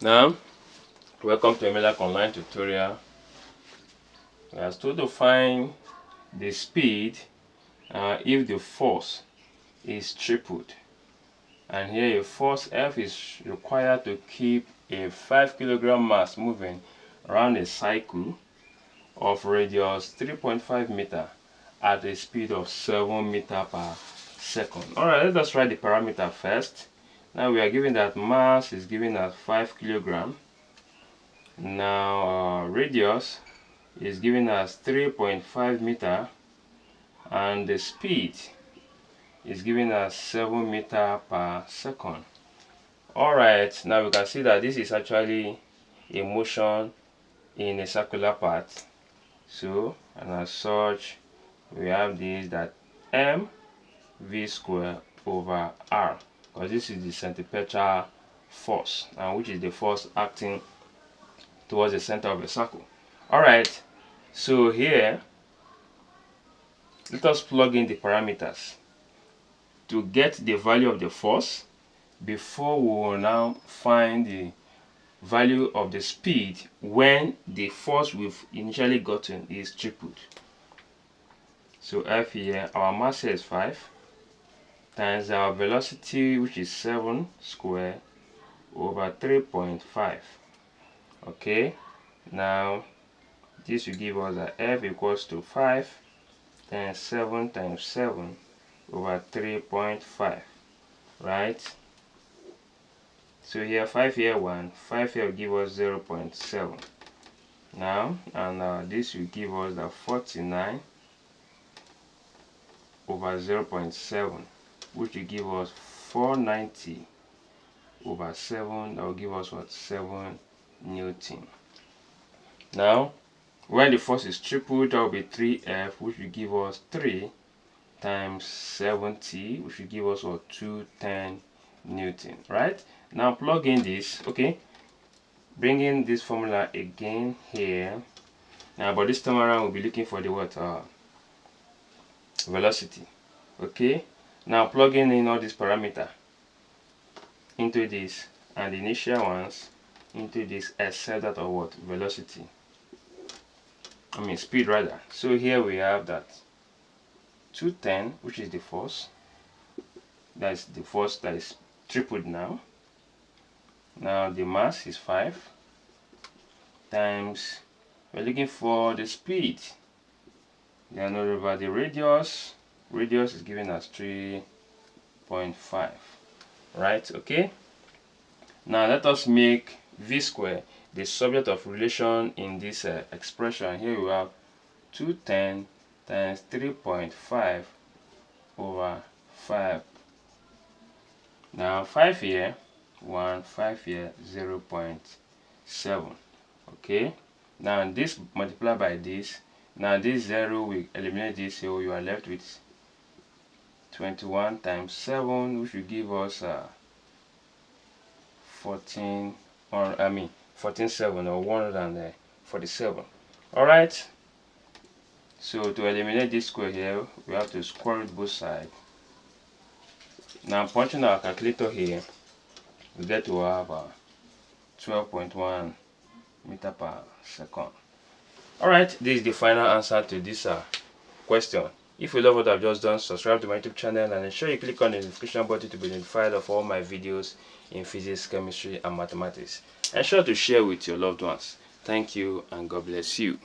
Now, welcome to Harmonic online tutorial. We are told to find the speed if the force is tripled. And here a force F is required to keep a 5 kg mass moving around a cycle of radius 3.5 meter at a speed of 7 meter per second. Alright, let us write the parameter first. Now we are given that mass is given as 5 kg. Now radius is given as 3.5 meter and the speed is given as 7 meter per second. Alright, now we can see that this is actually a motion in a circular path. So, and as such, we have this that mv square over r, because this is the centripetal force, and which is the force acting towards the center of a circle. Alright, so here let us plug in the parameters to get the value of the force before we will now find the value of the speed when the force we've initially gotten is tripled. So F here, our mass here is 5 times our velocity, which is 7 square over 3.5. Okay, now this will give us that F equals to 5 times 7 times 7 over 3.5, right? So here 5 here 1, 5 here will give us 0.7. Now, and this will give us the 49 over 0.7, which will give us 490 over 7. That will give us what? 7 Newton. Now, when the force is tripled, that will be 3F, which will give us 3 times 70, which will give us what? 210 Newton, right? Now plug in this. Okay, bring in this formula again here. Now, but this time around we'll be looking for the what? Velocity. Okay, now plug in all these parameters into this, and the initial ones into this, except that of what? Velocity. I mean speed rather. So here we have that 210, which is the force. That's the force that is tripled now. Now the mass is 5 times, we're looking for the speed. Then over the radius. Radius is given as 3.5. Right? Okay. Now let us make v square the subject of relation in this expression. Here we have 210 times 3.5 over 5. Now 5 here 1, 5 here 0.7. Okay, now this multiplied by this. Now this 0 will eliminate this, so you are left with 21 times 7, which will give us 14, or 14.7 or 147. Alright, so to eliminate this square here, we have to square root both sides. Now punching our calculator here, we get to have 12.1 meter per second. Alright, this is the final answer to this question. If you love what I've just done, subscribe to my YouTube channel and ensure you click on the notification button to be notified of all my videos in physics, chemistry and mathematics. Ensure to share with your loved ones. Thank you and God bless you.